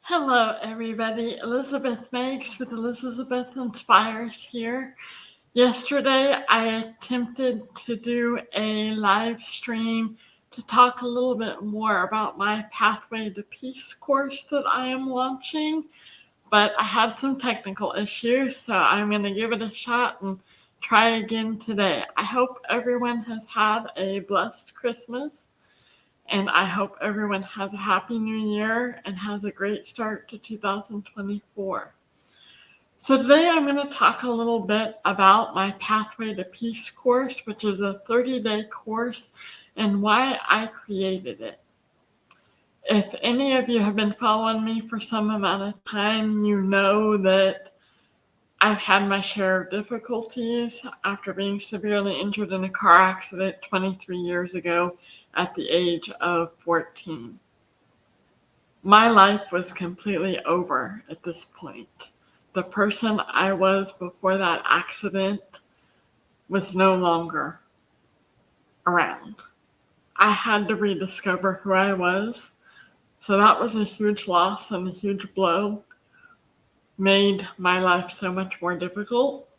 Hello, everybody. Elizabeth Meggs with Elizabeth Inspires here. Yesterday, I attempted to do a live stream to talk a little bit more about my Pathway to Peace course that I am launching, but I had some technical issues, so I'm going to give it a shot and try again today. I hope everyone has had a blessed Christmas. And I hope everyone has a happy new year and has a great start to 2024. So today I'm going to talk a little bit about my Pathway to Peace course, which is a 30-day course, and why I created it. If any of you have been following me for some amount of time, you know that I've had my share of difficulties after being severely injured in a car accident 23 years ago at the age of 14. My life was completely over at this point. The person I was before that accident was no longer around. I had to rediscover who I was. So that was a huge loss and a huge blow. Made my life so much more difficult.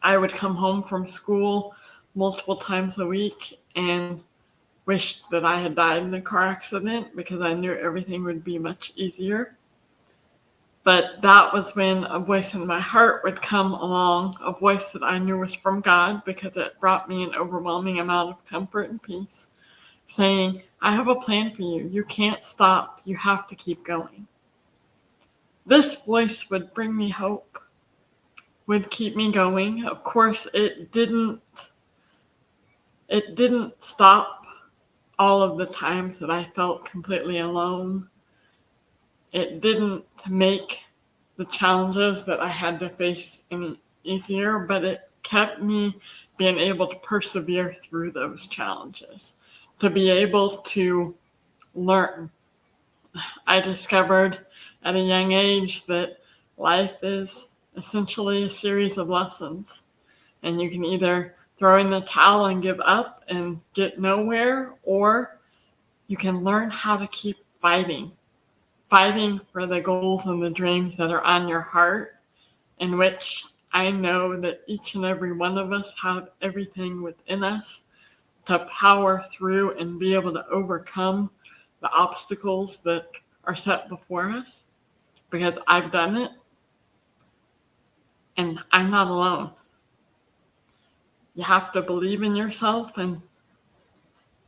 I would come home from school multiple times a week and wished that I had died in a car accident because I knew everything would be much easier. But that was when a voice in my heart would come along, a voice that I knew was from God because it brought me an overwhelming amount of comfort and peace, saying, I have a plan for you. You can't stop. You have to keep going. This voice would bring me hope, would keep me going. Of course, it didn't stop all of the times that I felt completely alone. It didn't make the challenges that I had to face any easier, but it kept me being able to persevere through those challenges, to be able to learn. I discovered at a young age that life is essentially a series of lessons, and you can either throw in the towel and give up and get nowhere, or you can learn how to keep fighting for the goals and the dreams that are on your heart, in which I know that each and every one of us have everything within us to power through and be able to overcome the obstacles that are set before us, because I've done it and I'm not alone. You have to believe in yourself, and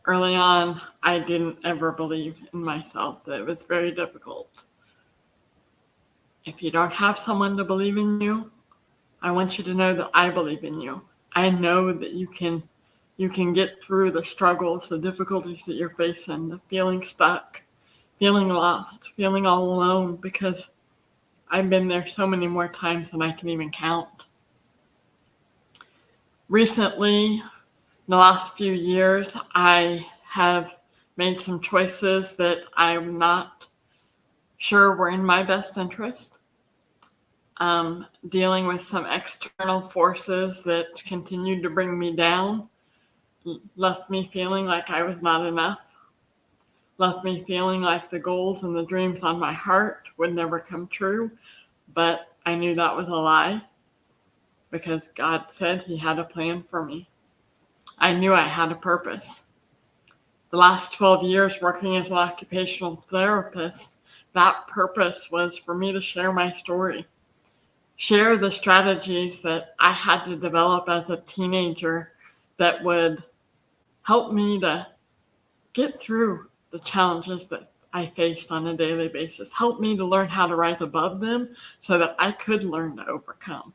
early on, I didn't ever believe in myself. It was very difficult. If you don't have someone to believe in you, I want you to know that I believe in you. I know that you can get through the struggles, the difficulties that you're facing, the feeling stuck, feeling lost, feeling all alone, because I've been there so many more times than I can even count. Recently, in the last few years, I have made some choices that I'm not sure were in my best interest. Dealing with some external forces that continued to bring me down, left me feeling like I was not enough, left me feeling like the goals and the dreams on my heart would never come true. But I knew that was a lie, because God said He had a plan for me. I knew I had a purpose. The last 12 years working as an occupational therapist, that purpose was for me to share my story, share the strategies that I had to develop as a teenager that would help me to get through the challenges that I faced on a daily basis, help me to learn how to rise above them so that I could learn to overcome.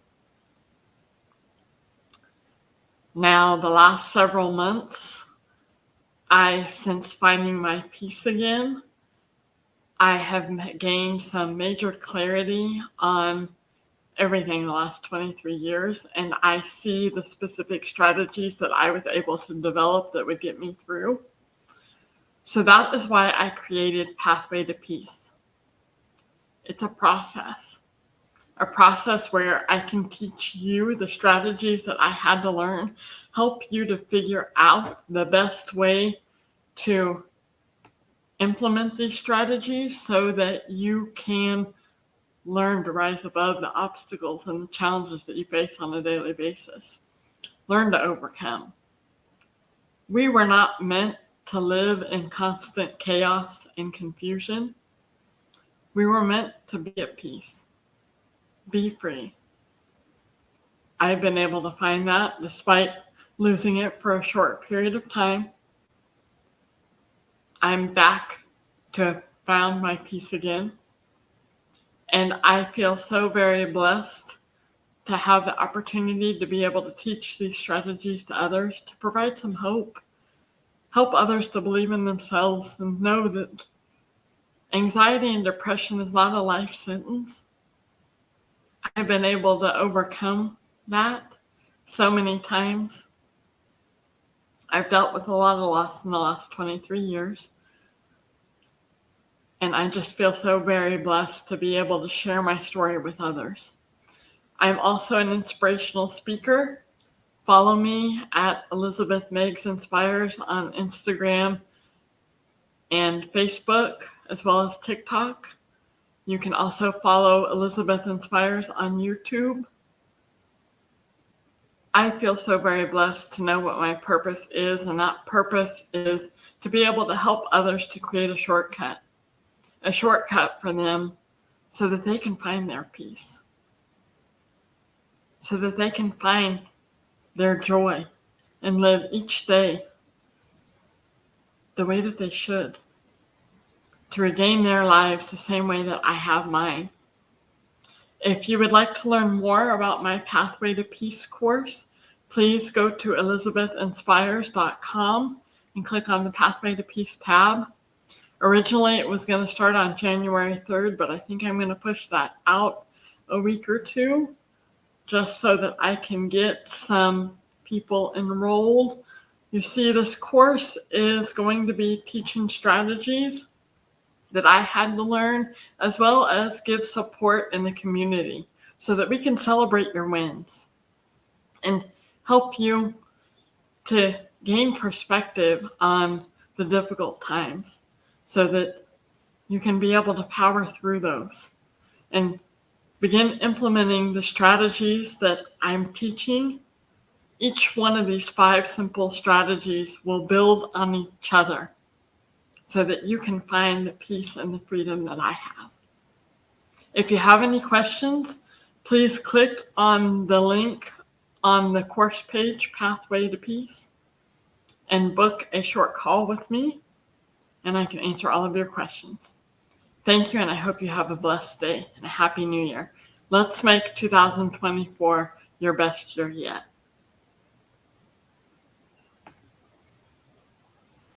Now, the last several months, since finding my peace again, I have gained some major clarity on everything the last 23 years, and I see the specific strategies that I was able to develop that would get me through. So that is why I created Pathway to Peace. It's a process where I can teach you the strategies that I had to learn, help you to figure out the best way to implement these strategies so that you can learn to rise above the obstacles and the challenges that you face on a daily basis. Learn to overcome. We were not meant to live in constant chaos and confusion. We were meant to be at peace, be free. I've been able to find that despite losing it for a short period of time. I'm back to have found my peace again. And I feel so very blessed to have the opportunity to be able to teach these strategies to others, to provide some hope, help others to believe in themselves and know that anxiety and depression is not a life sentence. I've been able to overcome that so many times. I've dealt with a lot of loss in the last 23 years. And I just feel so very blessed to be able to share my story with others. I'm also an inspirational speaker. Follow me at Elizabeth Meigs Inspires on Instagram and Facebook, as well as TikTok. You can also follow Elizabeth Inspires on YouTube. I feel so very blessed to know what my purpose is, and that purpose is to be able to help others to create a shortcut for them so that they can find their peace, so that they can find their joy and live each day the way that they should, to regain their lives the same way that I have mine. If you would like to learn more about my Pathway to Peace course, please go to elizabethinspires.com and click on the Pathway to Peace tab. Originally, it was going to start on January 3rd, but I think I'm going to push that out a week or two just so that I can get some people enrolled. You see, this course is going to be teaching strategies that I had to learn, as well as give support in the community so that we can celebrate your wins and help you to gain perspective on the difficult times so that you can be able to power through those and begin implementing the strategies that I'm teaching. Each one of these 5 simple strategies will build on each other so that you can find the peace and the freedom that I have. If you have any questions, please click on the link on the course page, Pathway to Peace, and book a short call with me, and I can answer all of your questions. Thank you, and I hope you have a blessed day and a happy new year. Let's make 2024 your best year yet.